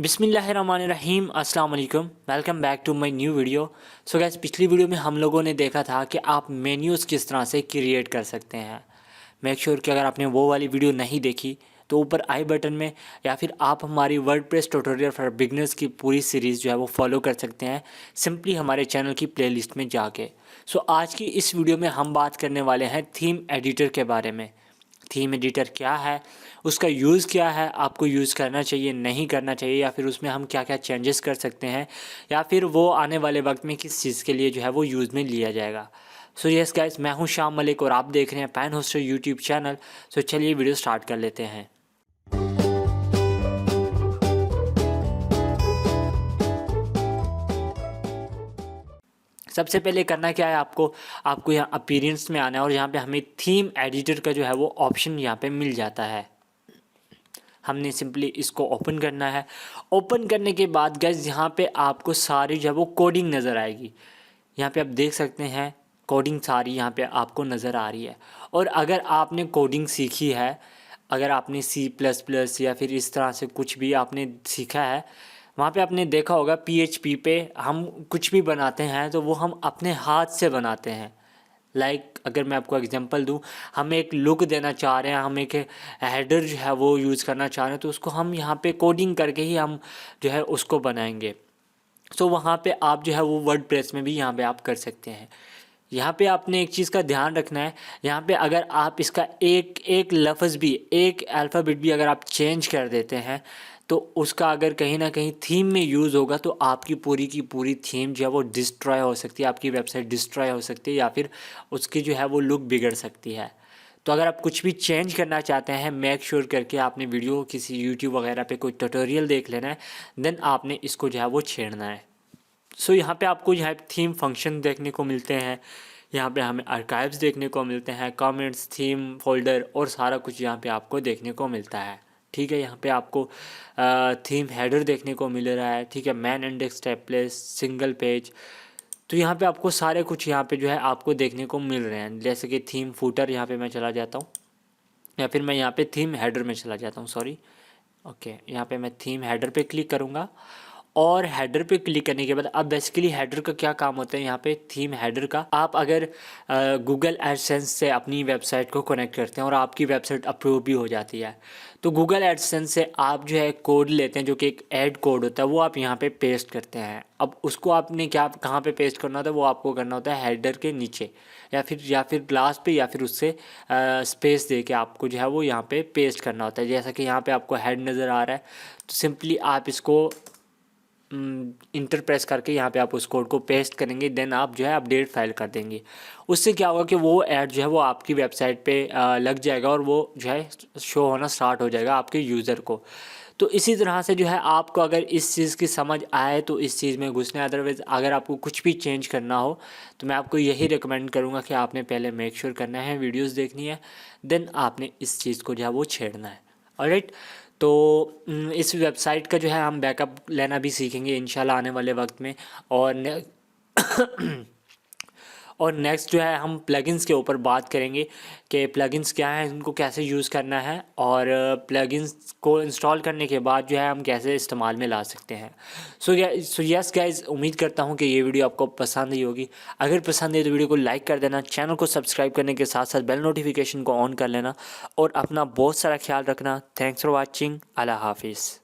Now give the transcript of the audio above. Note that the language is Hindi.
बिस्मिल्लाहिर्रहमानिर्रहीम अस्सलाम वालेकुम। Welcome back to my new video. So guys, पिछली वीडियो में हम लोगों ने देखा था कि आप मेन्यूज़ किस तरह से क्रिएट कर सकते हैं। मेक श्योर कि अगर आपने वो वाली वीडियो नहीं देखी तो ऊपर आई बटन में या फिर आप हमारी वर्डप्रेस ट्यूटोरियल फॉर बिगनर्स की पूरी सीरीज़ जो है वो फॉलो कर सकते हैं सिंपली हमारे चैनल की प्लेलिस्ट में जाके। सो आज की इस वीडियो में हम बात करने वाले हैं थीम एडिटर के बारे में। थीम एडिटर क्या है, उसका यूज़ क्या है, आपको यूज़ करना चाहिए नहीं करना चाहिए, या फिर उसमें हम क्या क्या चेंजेस कर सकते हैं, या फिर वो आने वाले वक्त में किस चीज़ के लिए जो है वो यूज़ में लिया जाएगा। सो यस गाइस, मैं हूं शाम मलिक और आप देख रहे हैं पैन होस्टर यूट्यूब चैनल। सो चलिए वीडियो स्टार्ट कर लेते हैं। सबसे पहले करना क्या है, आपको यहाँ अपीयरेंस में आना है और यहाँ पे हमें थीम एडिटर का जो है वो ऑप्शन यहाँ पे मिल जाता है। हमने सिंपली इसको ओपन करना है। ओपन करने के बाद गाइस यहाँ पे आपको सारी जो है वो कोडिंग नज़र आएगी। यहाँ पे आप देख सकते हैं कोडिंग सारी यहाँ पे आपको नज़र आ रही है। और अगर आपने कोडिंग सीखी है, अगर आपने C++ या फिर इस तरह से कुछ भी आपने सीखा है, वहाँ पे आपने देखा होगा PHP पे हम कुछ भी बनाते हैं तो वो हम अपने हाथ से बनाते हैं। अगर मैं आपको एग्जांपल दूं, हम एक लुक देना चाह रहे हैं, हम एक हेडर जो है वो यूज़ करना चाह रहे हैं, तो उसको हम यहाँ पे कोडिंग करके ही हम जो है उसको बनाएंगे। सो वहाँ पे आप जो है वो वर्डप्रेस में भी यहाँ पे आप कर सकते हैं। यहाँ पे आपने एक चीज़ का ध्यान रखना है, यहाँ पे अगर आप इसका एक एक लफ्ज़ भी, एक अल्फ़ाबेट भी अगर आप चेंज कर देते हैं तो उसका अगर कहीं ना कहीं थीम में यूज़ होगा तो आपकी पूरी की पूरी थीम जो है वो डिस्ट्रॉय हो सकती है, आपकी वेबसाइट डिस्ट्रॉय हो सकती है, या फिर उसकी जो है वो लुक बिगड़ सकती है। तो अगर आप कुछ भी चेंज करना चाहते हैं, मेक श्योर करके आपने वीडियो किसी यूट्यूब वगैरह पे कोई ट्यूटोरियल देख लेना है, देन आपने इसको जो है वो छेड़ना है। सो यहाँ पे आपको यहाँ थीम फंक्शन देखने को मिलते हैं, यहाँ पे हमें आर्काइव्स देखने को मिलते हैं, कमेंट्स, थीम फोल्डर और सारा कुछ यहाँ पे आपको देखने को मिलता है। ठीक है, यहाँ पे आपको थीम हेडर देखने को मिल रहा है। ठीक है, man index, template, single page, तो यहाँ पे आपको सारे कुछ यहाँ पे जो है आपको देखने को मिल रहे हैं। जैसे कि थीम फूटर, यहाँ पे मैं चला जाता हूँ, या फिर मैं यहाँ पे थीम हेडर में चला जाता हूँ, सॉरी। ओके, यहाँ पे मैं थीम हेडर पे क्लिक करूँगा और हेडर पे क्लिक करने के बाद अब बेसिकली हेडर का क्या काम होता है, यहाँ पे थीम हेडर का, आप अगर गूगल एडसेंस से अपनी वेबसाइट को कनेक्ट करते हैं और आपकी वेबसाइट अप्रूव भी हो जाती है, तो गूगल एडसेंस से आप जो है कोड लेते हैं जो कि एक ऐड कोड होता है, वो आप यहाँ पे पेस्ट करते हैं। अब उसको आपने कहाँ पे पेस्ट करना होता है, वो आपको करना होता है हेडर के नीचे, या फिर लास्ट पे, या फिर उससे स्पेस दे के आपको जो है वो यहाँ पे पेस्ट करना होता है। जैसा कि यहाँ पे आपको हेड नज़र आ रहा है, तो सिंपली आप इसको इंटर प्रेस करके यहाँ पे आप उस कोड को पेस्ट करेंगे, देन आप जो है अपडेट फाइल कर देंगे। उससे क्या होगा कि वो ऐड जो है वो आपकी वेबसाइट पे लग जाएगा और वो जो है शो होना स्टार्ट हो जाएगा आपके यूज़र को। तो इसी तरह से जो है आपको अगर इस चीज़ की समझ आए तो इस चीज़ में घुसने, अदरवाइज़ अगर आपको कुछ भी चेंज करना हो तो मैं आपको यही रिकमेंड करूँगा कि आपने पहले मेक श्योर करना है, वीडियोज़ देखनी है, देन आपने इस चीज़ को जो है वो छेड़ना है। ऑलराइट, तो इस वेबसाइट का जो है हम बैकअप लेना भी सीखेंगे इंशाल्लाह आने वाले वक्त में। और और नेक्स्ट जो है हम प्लगइन्स के ऊपर बात करेंगे कि प्लगइन्स क्या हैं, उनको कैसे यूज़ करना है, और प्लगइन्स को इंस्टॉल करने के बाद जो है हम कैसे इस्तेमाल में ला सकते हैं। सो यस गाइज, उम्मीद करता हूँ कि ये वीडियो आपको पसंद आई होगी। अगर पसंद है तो वीडियो को लाइक कर देना, चैनल को सब्सक्राइब करने के साथ साथ बेल नोटिफिकेशन को ऑन कर लेना, और अपना बहुत सारा ख्याल रखना। Thanks for watching. अल्लाह हाफिज़।